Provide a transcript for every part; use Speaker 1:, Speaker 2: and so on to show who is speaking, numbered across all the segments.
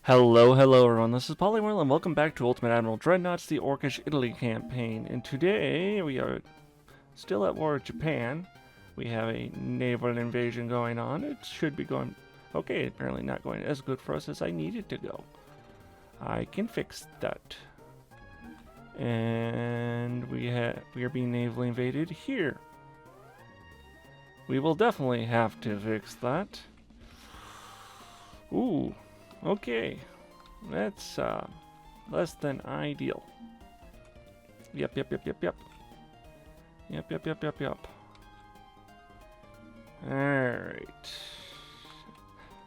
Speaker 1: Hello everyone, this is Polyworld and welcome back to Ultimate Admiral Dreadnoughts, the Orkish Italy campaign. And today we are still at war with Japan. We have a naval invasion going on. It should be going okay, apparently not going as good for us as I need it to go. I can fix that. And we are being navally invaded here. We will definitely have to fix that. Ooh. Okay, that's less than ideal. Yep. Alright.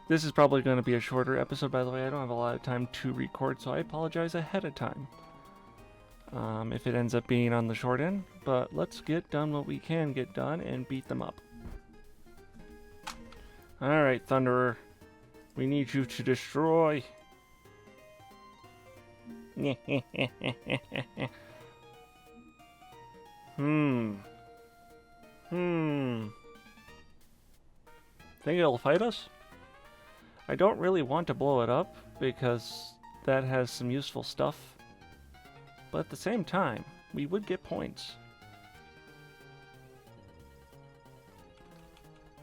Speaker 1: This is probably going to be a shorter episode, by the way. I don't have a lot of time to record, so I apologize ahead of time. If it ends up being on the short end, but let's get done what we can get done and beat them up. Alright, Thunderer. We need you to destroy. Think it'll fight us? I don't really want to blow it up because that has some useful stuff. But at the same time, we would get points.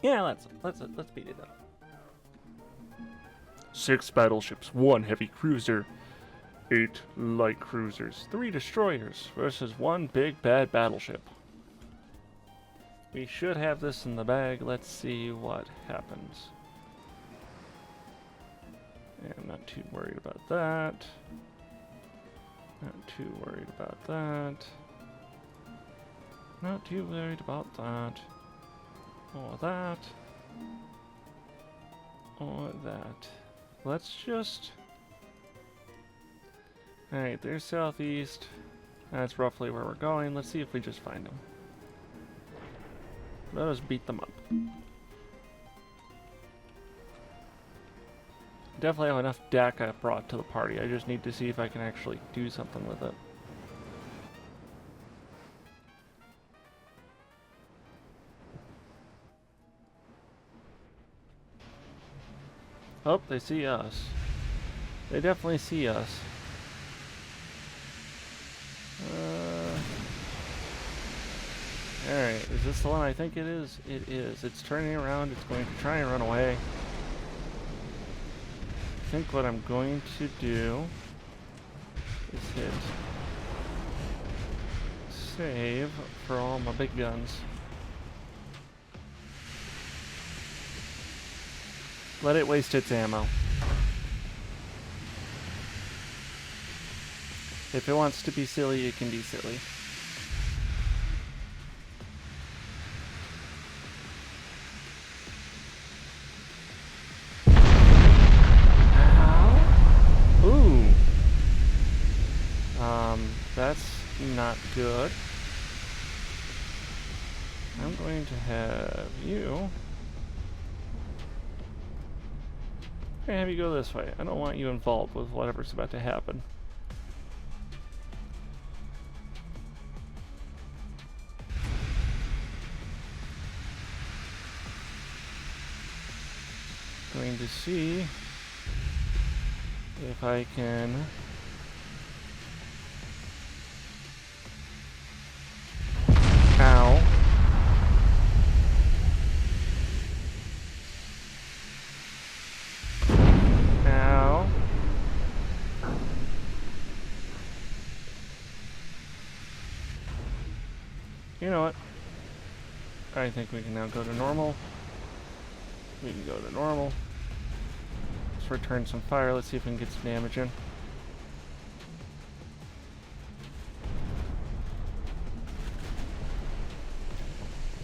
Speaker 1: Yeah, let's beat it up. 6 battleships, 1 heavy cruiser, 8 light cruisers, 3 destroyers versus 1 big bad battleship. We should have this in the bag. Let's see what happens. Yeah, I'm not too worried about that. Not too worried about that. Not too worried about that. Or that. Or that. Let's just... Alright, they're southeast. That's roughly where we're going. Let's see if we just find them. Let us beat them up. Definitely have enough DACA brought to the party. I just need to see if I can actually do something with it. Oh, they see us. They definitely see us. Alright, is this the one I think it is? It is. It's turning around. It's going to try and run away. I think what I'm going to do is hit save for all my big guns. Let it waste its ammo. If it wants to be silly, it can be silly. Ow. Ooh. That's not good. I'm going to have you... I'm gonna have you go this way. I don't want you involved with whatever's about to happen. Going to see if I can ow. You know what? I think we can now go to normal. We can go to normal. Let's return some fire. Let's see if we can get some damage in.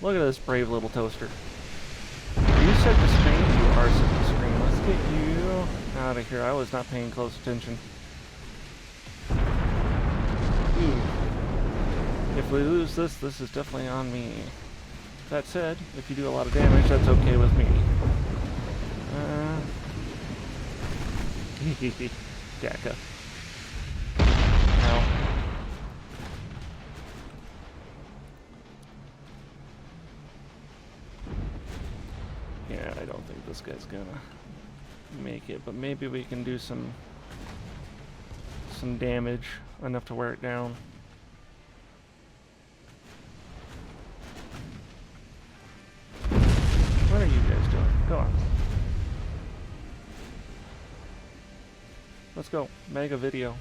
Speaker 1: Look at this brave little toaster. Are you set to screen? You are set to screen. Let's get you out of here. I was not paying close attention. If we lose this, this is definitely on me. That said, if you do a lot of damage, that's okay with me. DACA. Ow. Yeah, I don't think this guy's gonna make it, but maybe we can do some damage, enough to wear it down. What are you guys doing? Go on. Let's go. Mega video.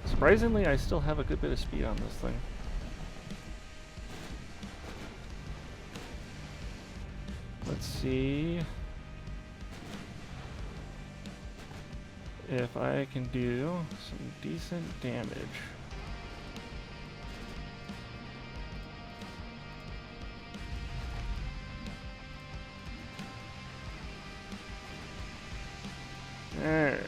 Speaker 1: Surprisingly, I still have a good bit of speed on this thing. Let's see if I can do some decent damage. There.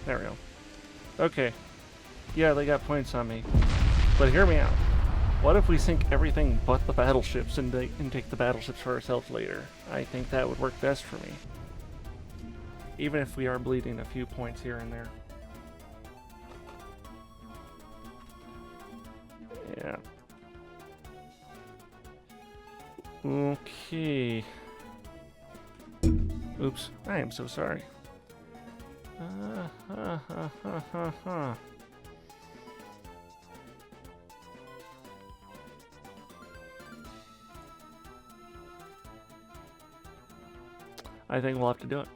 Speaker 1: There we go. Okay. Yeah, they got points on me. But hear me out. What if we sink everything but the battleships and take the battleships for ourselves later? I think that would work best for me. Even if we are bleeding a few points here and there. Yeah. Okay. Oops. I am so sorry. I think we'll have to do it.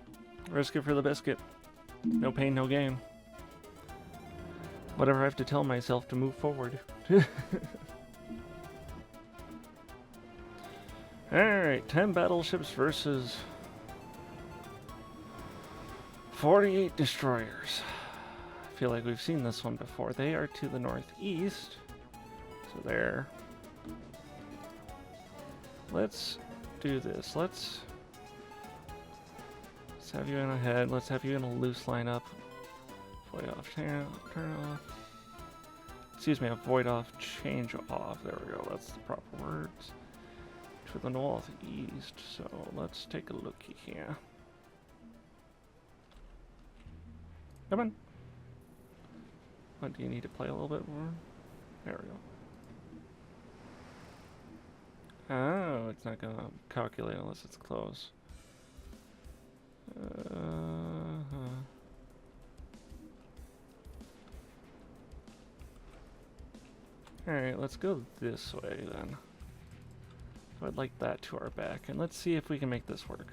Speaker 1: Risk it for the biscuit. No pain, no gain. Whatever I have to tell myself to move forward. Alright, 10 battleships versus 48 destroyers. I feel like we've seen this one before. They are to the northeast. So there. Let's do this. Let's have you in a head. Let's have you in a loose lineup. Void off, turn off. Excuse me, a void off, change off. There we go. That's the proper words. To the northeast. So let's take a looky here. Come on. What, do you need to play a little bit more? There we go. Oh, it's not gonna calculate unless it's close. Alright, let's go this way then. So I'd like that to our back, and let's see if we can make this work.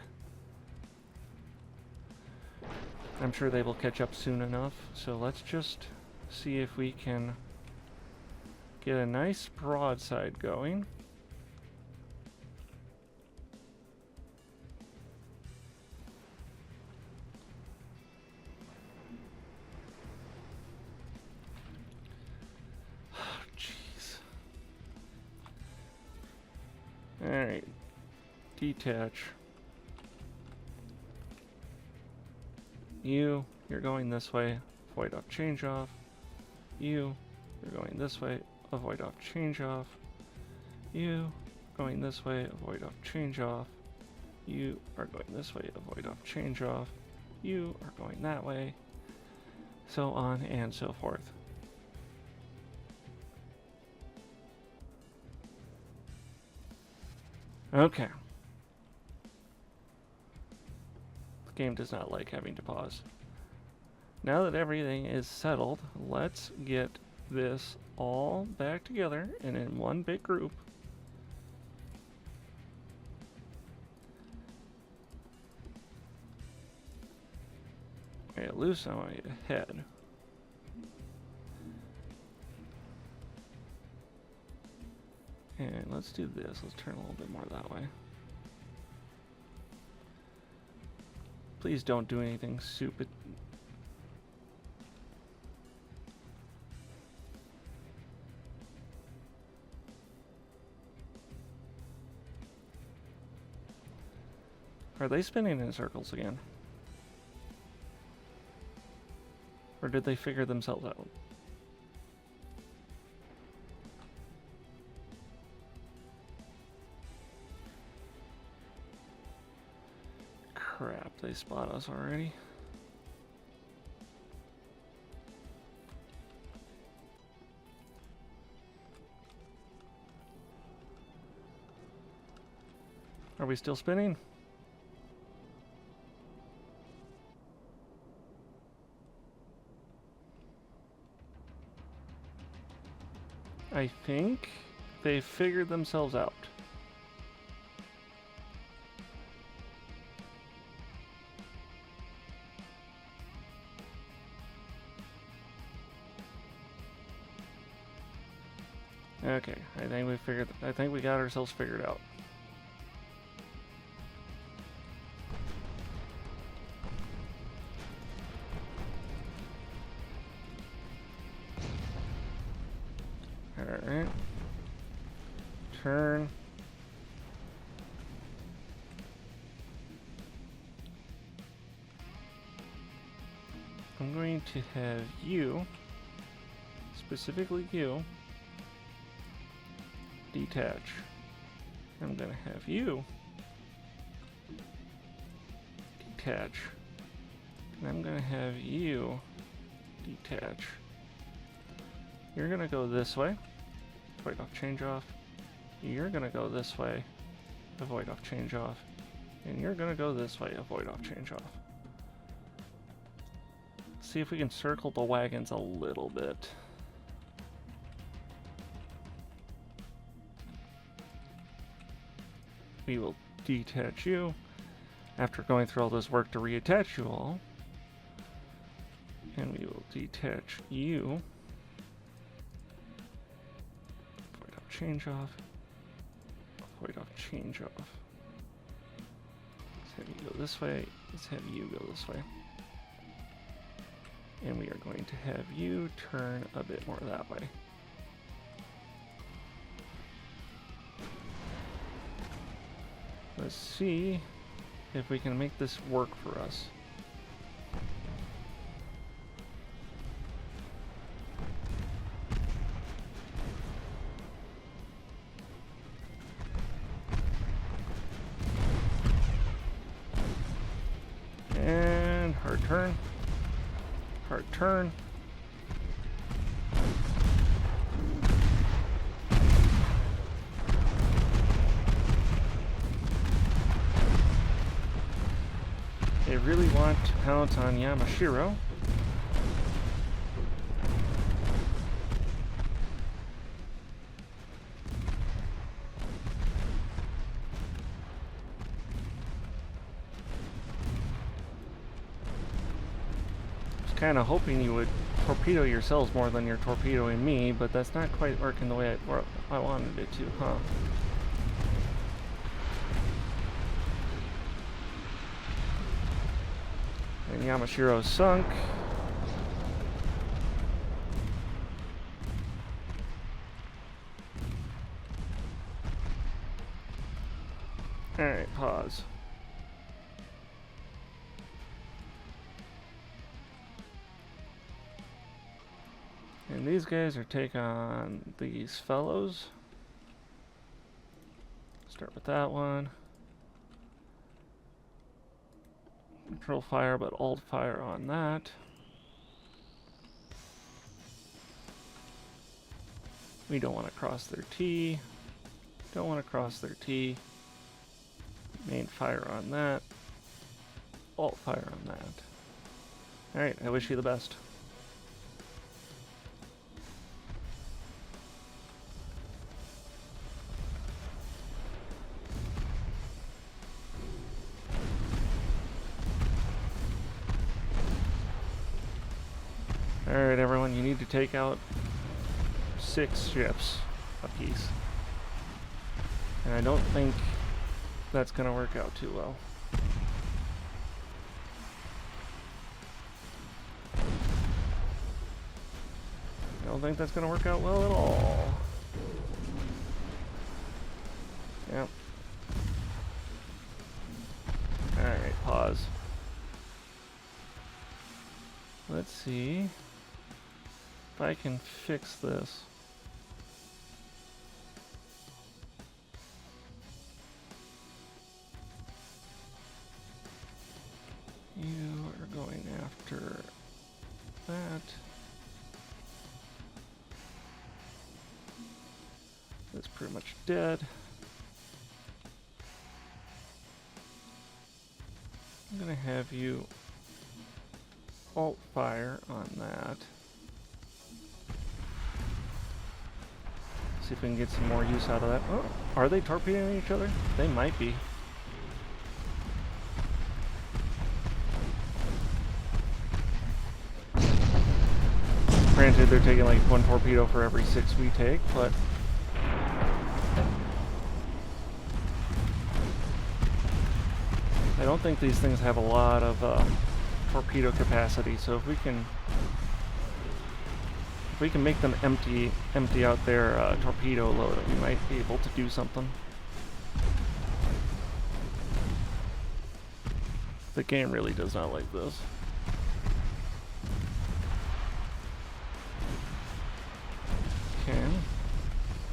Speaker 1: I'm sure they will catch up soon enough, so let's just see if we can get a nice broadside going. Jeez. Alright. Detach. You're going this way, avoid off, change off. You're going this way, avoid off, change off. You going this way, avoid off, change off. You are going this way, avoid off, change off. You are going that way. So on and so forth. Okay. The game does not like having to pause. Now that everything is settled, let's get this all back together and in one big group. Okay, loose on my head. And let's do this. Let's turn a little bit more that way. Please don't do anything stupid. Are they spinning in circles again? Or did they figure themselves out? crap, they spot us already. Are we still spinning? I think they figured themselves out. Okay, I think we got ourselves figured out. Alright. Turn. I'm going to have you, specifically you, detach. I'm going to have you detach. And I'm going to have you detach. You're going to go this way. Avoid off, change off. You're going to go this way. Avoid off, change off. And you're going to go this way. Avoid off, change off. See if we can circle the wagons a little bit. We will detach you after going through all this work to reattach you all. And we will detach you. Avoid off, change off. Avoid off, change off. Let's have you go this way. Let's have you go this way. And we are going to have you turn a bit more that way. Let's see if we can make this work for us. And hard turn. Hard turn. They really want to pounce on Yamashiro. Kind of hoping you would torpedo yourselves more than you're torpedoing me, but that's not quite working the way I wanted it to, huh? And Yamashiro sunk. Alright, pause. And these guys are taking on these fellows. Start with that one. Control fire, but alt fire on that. We don't want to cross their T. Don't want to cross their T. Main fire on that. Alt fire on that. Alright, I wish you the best. Alright everyone, you need to take out 6 ships apiece. And I don't think that's going to work out too well. I don't think that's going to work out well at all. Yep. Alright, pause. Let's see if I can fix this. You are going after that. That's pretty much dead. I'm gonna have you alt fire on that. See if we can get some more use out of that. Oh, are they torpedoing each other? They might be. Granted, they're taking like 1 torpedo for every 6 we take, but I don't think these things have a lot of torpedo capacity. So if we can make them empty out their torpedo load, we might be able to do something. The game really does not like this. Okay.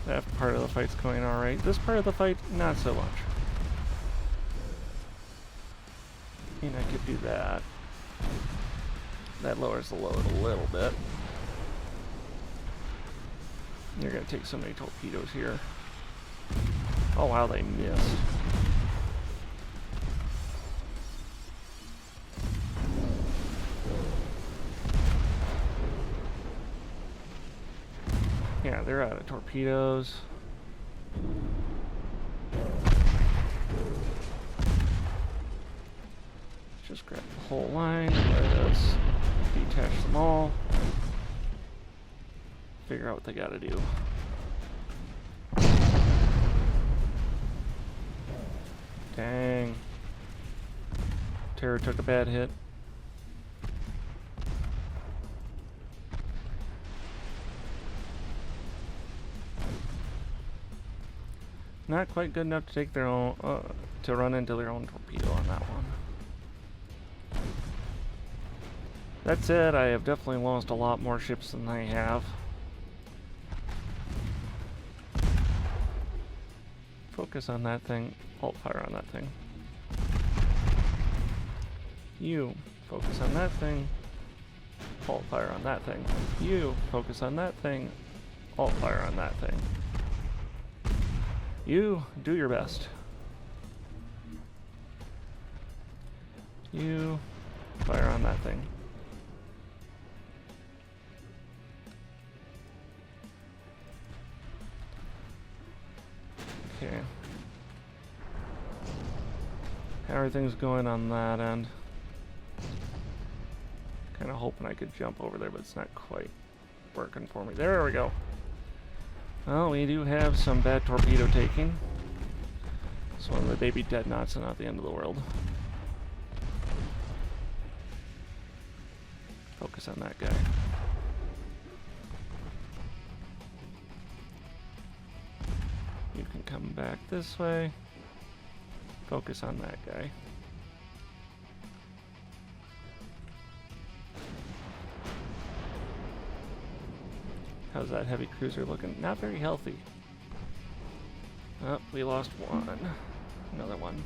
Speaker 1: That part of the fight's going alright. This part of the fight, not so much. And I could do that. That lowers the load a little bit. You're gonna take so many torpedoes here. Oh wow, they missed. Yeah, they're out of torpedoes. Just grab the whole line, let us detach them all. Figure out what they gotta do. Dang. Terror took a bad hit. Not quite good enough to take their own, to run into their own torpedo on that one. That said, I have definitely lost a lot more ships than they have. Focus on that thing, alt fire on that thing. You focus on that thing, alt fire on that thing. You focus on that thing, alt fire on that thing. You do your best. You fire on that thing. Okay. How are things going on that end? Kind of hoping I could jump over there, but it's not quite working for me. There we go. Well, we do have some bad torpedo taking. It's one of the baby Dreadnoughts and not the end of the world. Focus on that guy. You can come back this way. Focus on that guy. How's that heavy cruiser looking? Not very healthy. Oh, we lost one. Another one.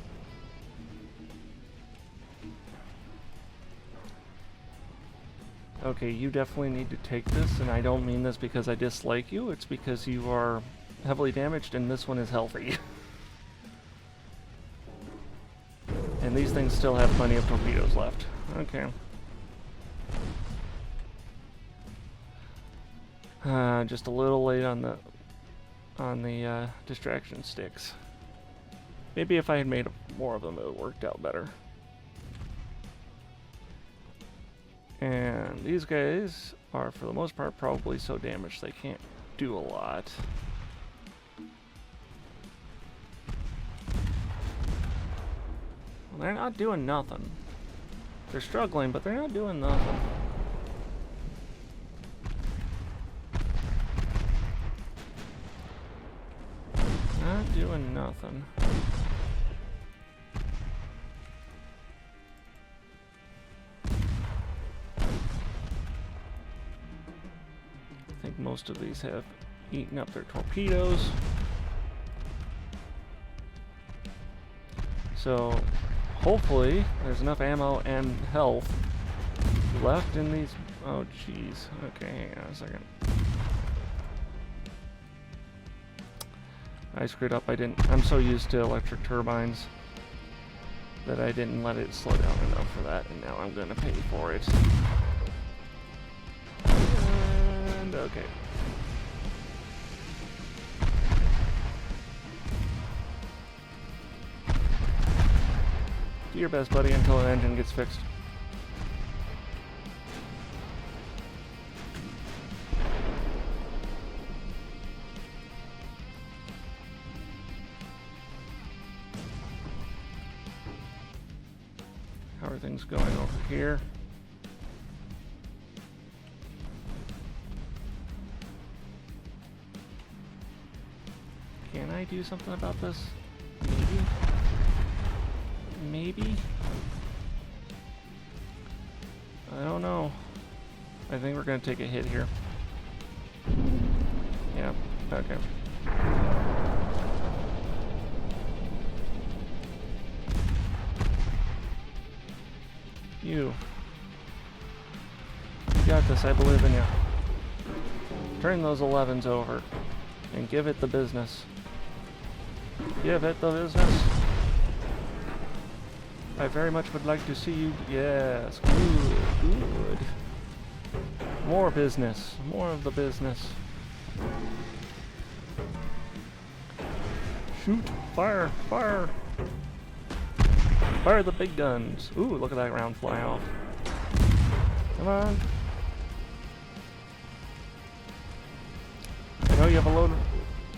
Speaker 1: Okay, you definitely need to take this, and I don't mean this because I dislike you, it's because you are heavily damaged and this one is healthy. And these things still have plenty of torpedoes left. Okay. Just a little late on the distraction sticks. Maybe if I had made more of them, it would have worked out better. And these guys are, for the most part, probably so damaged they can't do a lot. Well, they're not doing nothing. They're struggling, but they're not doing nothing. Not doing nothing. I think most of these have eaten up their torpedoes. So hopefully there's enough ammo and health left in these. Oh jeez. Okay, hang on a second. I screwed up. I'm so used to electric turbines that I didn't let it slow down enough for that, and now I'm gonna pay for it. And okay. Do your best, buddy, until an engine gets fixed. How are things going over here? Can I do something about this? Maybe? Maybe? I don't know. I think we're gonna take a hit here. Yeah, okay. You got this, I believe in you. Turn those 11s over and give it the business. Give it the business. I very much would like to see you. Yes, good, good. More business, more of the business. Shoot, fire, fire. Fire the big guns. Ooh, look at that round fly off. Come on. I know you have a load.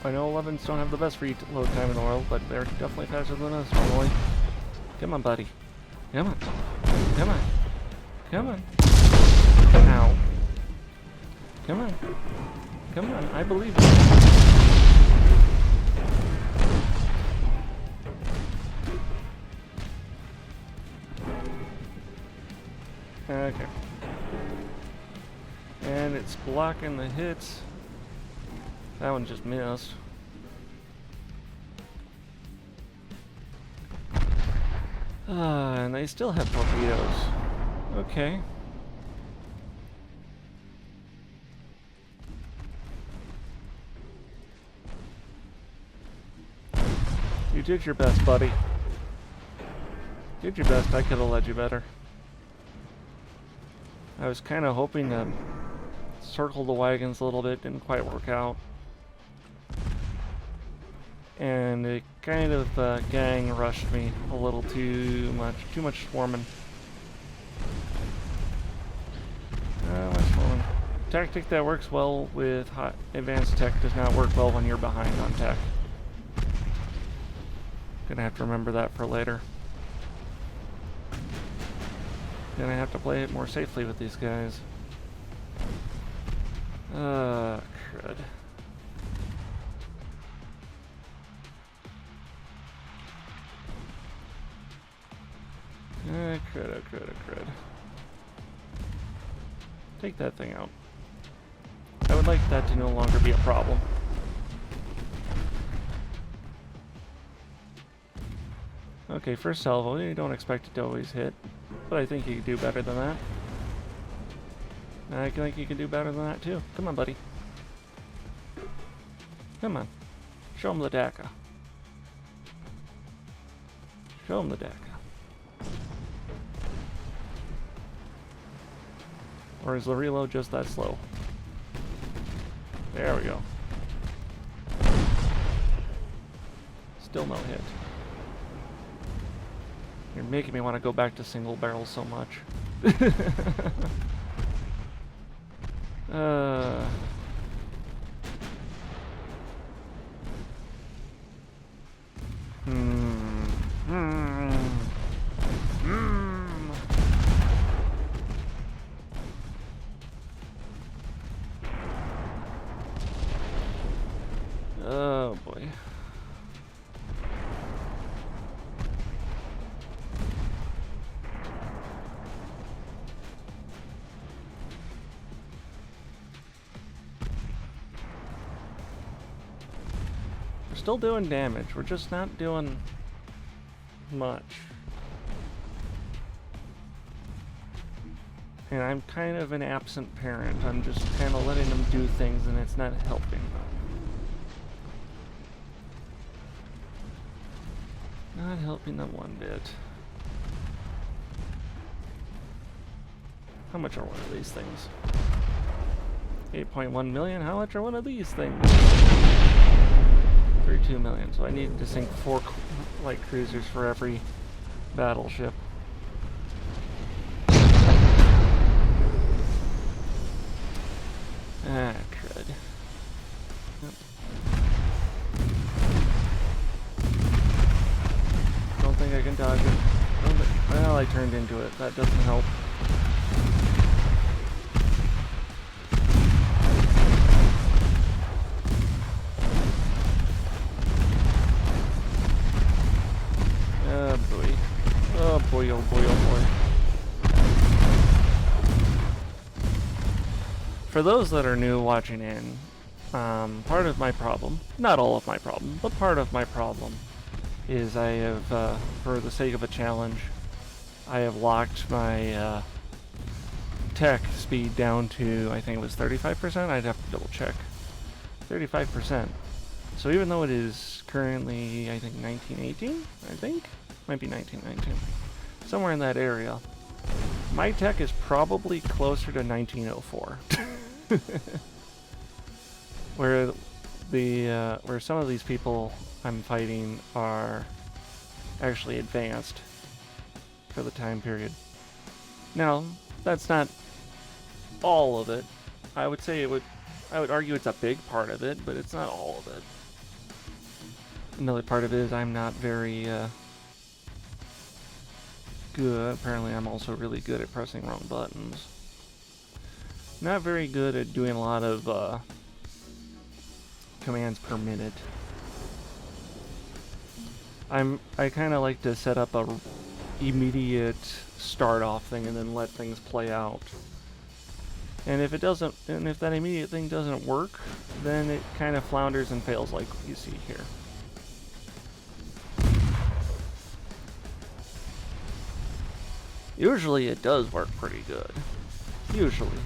Speaker 1: I know 11s don't have the best reload time in the world, but they're definitely faster than us normally. Come on, buddy. Come on. Come on. Come on. Ow. Come on. Come on. I believe you. Okay. And it's blocking the hits. That one just missed. And they still have torpedoes. Okay. You did your best, buddy. Did your best. I could have led you better. I was kind of hoping to circle the wagons a little bit. Didn't quite work out. And it kind of gang rushed me a little too much swarming. Much swarming. Tactic that works well with advanced tech does not work well when you're behind on tech. Gonna have to remember that for later. Gonna have to play it more safely with these guys. Crud. Crud. Take that thing out. I would like that to no longer be a problem. Okay, first salvo, you don't expect it to always hit, but I think you can do better than that. I think you can do better than that too. Come on, buddy. Come on. Show him the DACA. Show him the DACA. Or is the reload just that slow? There we go. Still no hit. You're making me want to go back to single barrel so much. Oh boy. We're still doing damage. We're just not doing much. And I'm kind of an absent parent. I'm just kind of letting them do things and it's not helping. Not helping them one bit. How much are one of these things? 8.1 million? How much are one of these things? 32 million. So I need to sink 4 light cruisers for every battleship. Ah, crud. Yep. Don't think I can dodge it. Well, I turned into it. That doesn't help. Oh boy. Oh boy, oh boy, oh boy. For those that are new watching in, part of my problem, not all of my problem, but part of my problem is I have, for the sake of a challenge, I have locked my tech speed down to, I think it was 35%, I'd have to double check. 35%. So even though it is currently, I think 1918, I think? Might be 1919. Somewhere in that area. My tech is probably closer to 1904. Where where some of these people I'm fighting are actually advanced for the time period. Now, that's not all of it. I would argue it's a big part of it, but it's not all of it. Another part of it is I'm not very good. Apparently I'm also really good at pressing wrong buttons. Not very good at doing a lot of commands per minute. I kind of like to set up a immediate start off thing and then let things play out. And if that immediate thing doesn't work, then it kind of flounders and fails like you see here. Usually it does work pretty good. Usually.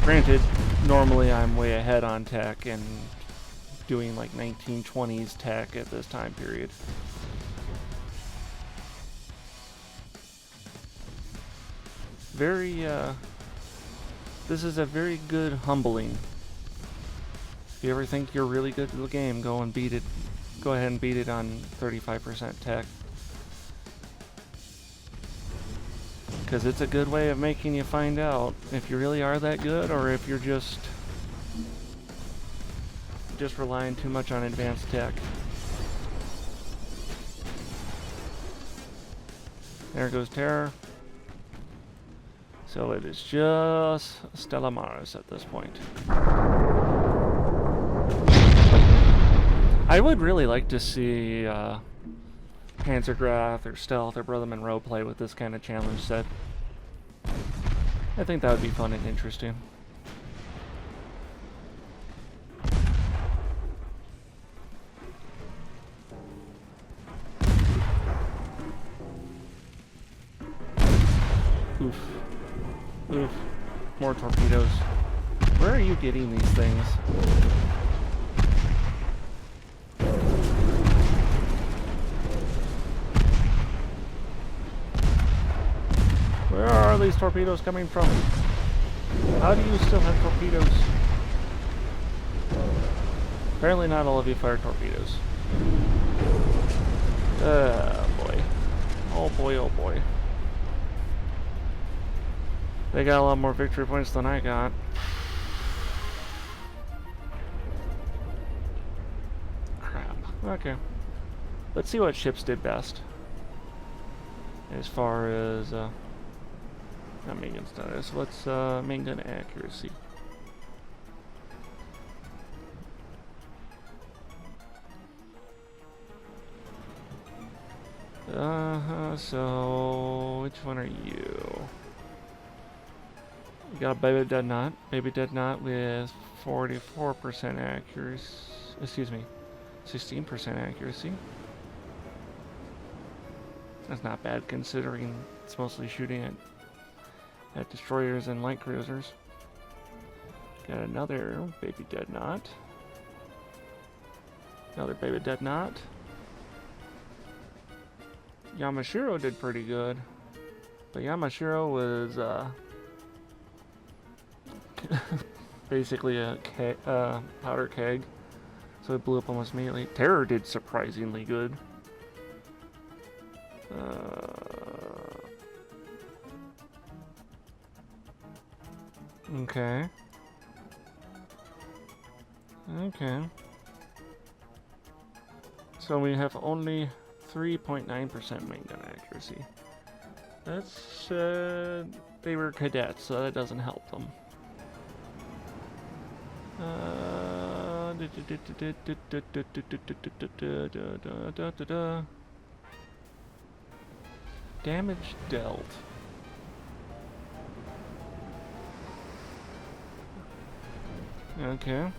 Speaker 1: Granted, normally I'm way ahead on tech and doing like 1920s tech at this time period. This is a very good humbling. If you ever think you're really good at the game, go ahead and beat it on 35% tech. Because it's a good way of making you find out if you really are that good or if you're just relying too much on advanced tech. There goes Terror. So it is just Stella Maris at this point. I would really like to see Panzergrath or Stealth or Brother Monroe play with this kind of challenge set. I think that would be fun and interesting. Oof. Oof. More torpedoes. Where are you getting these things? Where are these torpedoes coming from? How do you still have torpedoes? Apparently not all of you fire torpedoes. Boy. Oh boy, oh boy. They got a lot more victory points than I got. Crap. Okay. Let's see what ships did best. As far as, not main gun status. What's, main gun accuracy? So, which one are you? You got a Baby Dreadnought. Baby Dreadnought with 44% accuracy. Excuse me, 16% accuracy. That's not bad considering it's mostly shooting at destroyers and light cruisers. Got another baby Dreadnought. Another baby Dreadnought. Yamashiro did pretty good. But Yamashiro was basically a powder keg. So it blew up almost immediately. Terror did surprisingly good. Okay. Okay. So we have only 3.9% main gun accuracy. That's, they were cadets, so that doesn't help them. Damage dealt. Okay.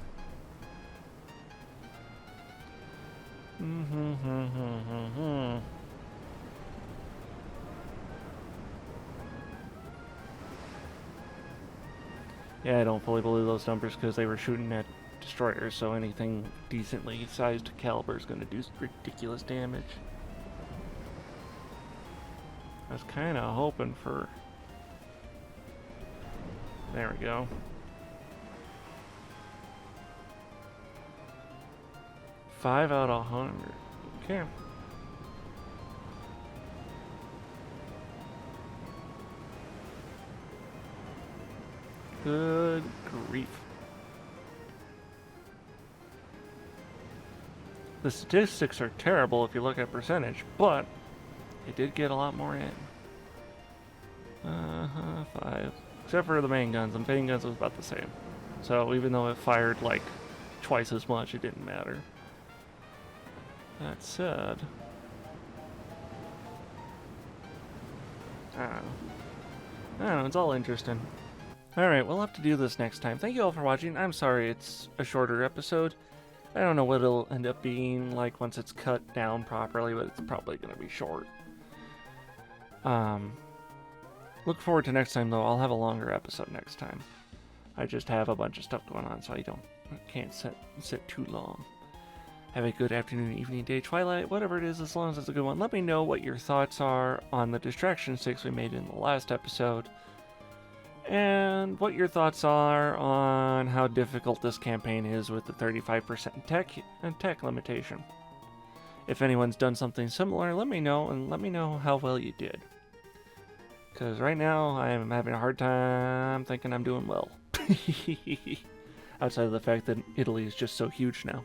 Speaker 1: Yeah, I don't fully believe those numbers because they were shooting at destroyers, so anything decently sized caliber is going to do ridiculous damage. I was kind of hoping for... There we go. 5 out of 100. Okay. Good grief. The statistics are terrible if you look at percentage, but it did get a lot more in. 5. Except for the main guns. The main guns was about the same. So even though it fired like twice as much, it didn't matter. That said... I don't know, it's all interesting. Alright, we'll have to do this next time. Thank you all for watching. I'm sorry it's a shorter episode. I don't know what it'll end up being like once it's cut down properly, but it's probably going to be short. Look forward to next time, though. I'll have a longer episode next time. I just have a bunch of stuff going on, so I can't sit too long. Have a good afternoon, evening, day, twilight, whatever it is, as long as it's a good one. Let me know what your thoughts are on the distraction sticks we made in the last episode. And what your thoughts are on how difficult this campaign is with the 35% tech limitation. If anyone's done something similar, let me know, and let me know how well you did. Because right now, I am having a hard time thinking I'm doing well. Outside of the fact that Italy is just so huge now.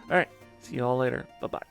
Speaker 1: Alright, see you all later. Bye-bye.